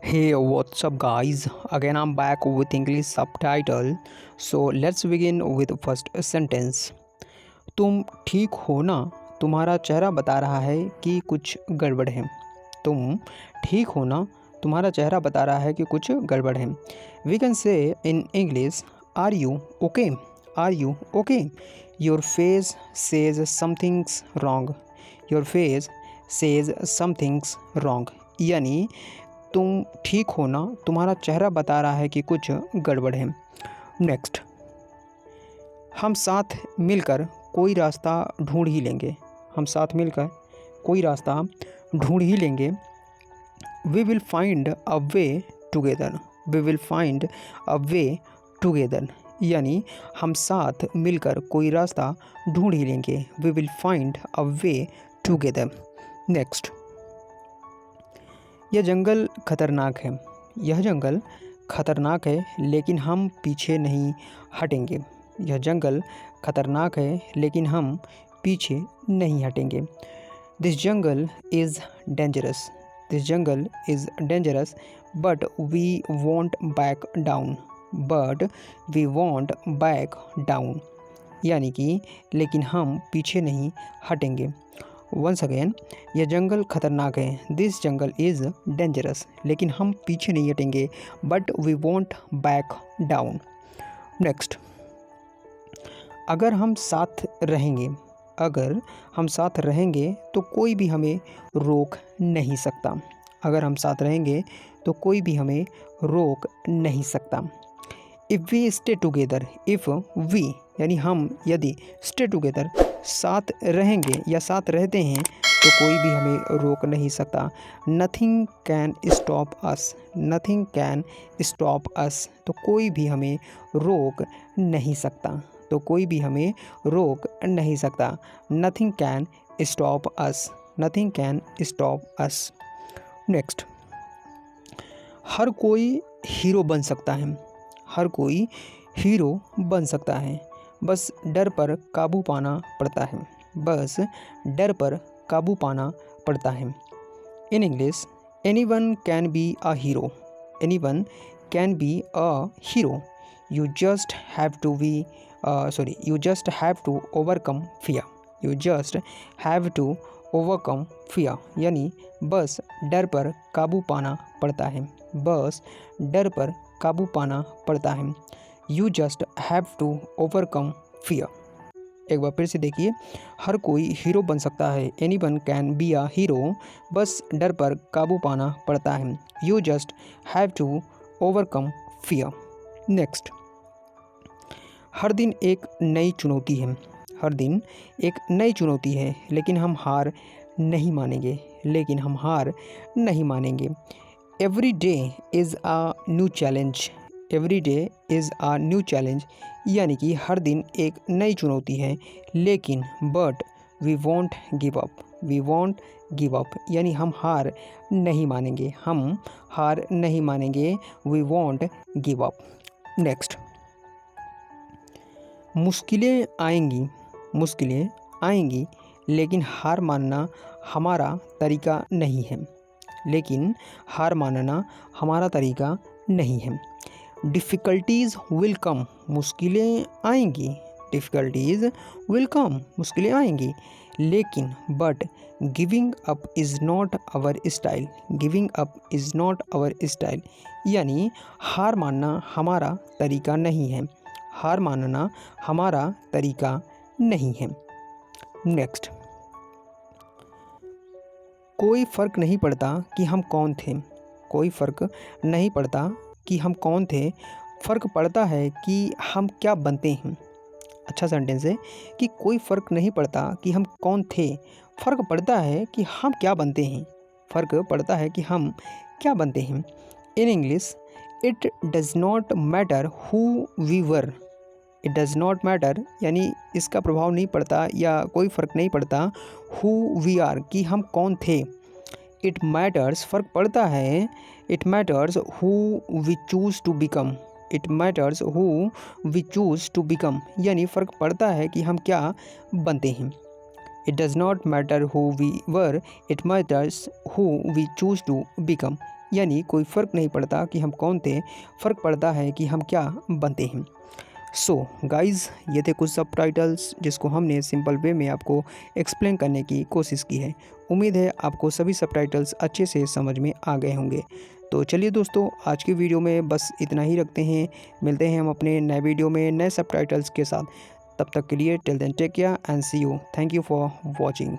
Hey, what's up, guys? Again, I'm back with English subtitle. So let's begin with the first sentence. तुम ठीक हो ना? तुम्हारा चेहरा बता रहा है कि कुछ गड़बड़ है. तुम ठीक हो ना? तुम्हारा चेहरा बता रहा है कि कुछ गड़बड़ है. We can say in English, are you okay? Are you okay? Your face says something's wrong. Your face says something's wrong. यानी तुम ठीक हो ना? तुम्हारा चेहरा बता रहा है कि कुछ गड़बड़ है. नेक्स्ट, हम साथ मिलकर कोई रास्ता ढूंढ ही लेंगे. हम साथ मिलकर कोई रास्ता ढूंढ ही लेंगे. We will find a way together. We will find a way together. यानी हम साथ मिलकर कोई रास्ता ढूंढ ही लेंगे. We will find a way together. Next, यह जंगल खतरनाक है. यह जंगल खतरनाक है लेकिन हम पीछे नहीं हटेंगे. यह जंगल खतरनाक है लेकिन हम पीछे नहीं हटेंगे. This jungle is dangerous. This jungle is dangerous but we won't back down. But we won't back down. यानी कि लेकिन हम पीछे नहीं हटेंगे. वंस अगेन, यह जंगल खतरनाक है. दिस जंगल इज़ डेंजरस लेकिन हम पीछे नहीं हटेंगे. But we won't back down. Next, अगर हम साथ रहेंगे. अगर हम साथ रहेंगे तो कोई भी हमें रोक नहीं सकता. अगर हम साथ रहेंगे तो कोई भी हमें रोक नहीं सकता. If we stay together. If we यानी हम यदि स्टे टुगेदर साथ रहेंगे या साथ रहते हैं तो कोई भी हमें रोक नहीं सकता. Nothing can stop us. Nothing can stop अस. तो कोई भी हमें रोक नहीं सकता. तो कोई भी हमें रोक नहीं सकता. Nothing can stop us. Nothing can stop us. Next, हर कोई हीरो बन सकता है. हर कोई हीरो बन सकता है. बस डर पर काबू पाना पड़ता है. बस डर पर काबू पाना पड़ता है. In English, anyone can be a hero. Anyone can be a hero. You just have to be you just have to overcome fear. You just have to overcome fear. यानी बस डर पर काबू पाना पड़ता है. बस डर पर काबू पाना पड़ता है. You just have to overcome fear. एक बार फिर से देखिए, हर कोई हीरो बन सकता है. Anyone can be a hero. बस डर पर काबू पाना पड़ता है. You just have to overcome fear. Next, हर दिन एक नई चुनौती है. हर दिन एक नई चुनौती है लेकिन हम हार नहीं मानेंगे. लेकिन हम हार नहीं मानेंगे. Every day is a new challenge. Every day is a new challenge. यानी कि हर दिन एक नई चुनौती है लेकिन but we won't give up. We won't give up. यानी हम हार नहीं मानेंगे. हम हार नहीं मानेंगे. We won't give up. Next, मुश्किलें आएंगी. मुश्किलें आएंगी लेकिन हार मानना हमारा तरीका नहीं है. लेकिन हार मानना हमारा तरीका नहीं है. Difficulties will come. मुश्किलें आएंगी. Difficulties will come. मुश्किलें आएंगी लेकिन but giving up is not our style. Giving up is not our style. यानी हार मानना हमारा तरीका नहीं है. हार मानना हमारा तरीका नहीं है. नेक्स्ट, कोई फ़र्क नहीं पड़ता कि हम कौन थे. कोई फ़र्क नहीं पड़ता कि हम कौन थे. फ़र्क पड़ता है कि हम क्या बनते हैं. अच्छा सेंटेंस है कि कोई फ़र्क नहीं पड़ता कि हम कौन थे. फ़र्क पड़ता है कि हम क्या बनते हैं. फ़र्क पड़ता है कि हम क्या बनते हैं. In English, it does not matter who we were. It does not matter यानी इसका प्रभाव नहीं पड़ता या कोई फ़र्क नहीं पड़ता हु वी आर कि हम कौन थे. इट मैटर्स फ़र्क पड़ता है. It matters who we choose to become. It matters who we choose to become. यानी फ़र्क पड़ता है कि हम क्या बनते हैं. It does not matter who we were. It matters who we choose to become. यानी कोई फ़र्क नहीं पड़ता कि हम कौन थे, फ़र्क पड़ता है कि हम क्या बनते हैं। सो गाइज़, ये थे कुछ सबटाइटल्स जिसको हमने सिंपल वे में आपको एक्सप्लेन करने की कोशिश की है। उम्मीद है आपको सभी सबटाइटल्स अच्छे से समझ में आ गए होंगे। तो चलिए दोस्तों, आज की वीडियो में बस इतना ही रखते हैं। मिलते हैं हम अपने नए वीडियो में नए सबटाइटल्स के साथ। तब तक के लिए till then take care and see you. Thank you for watching.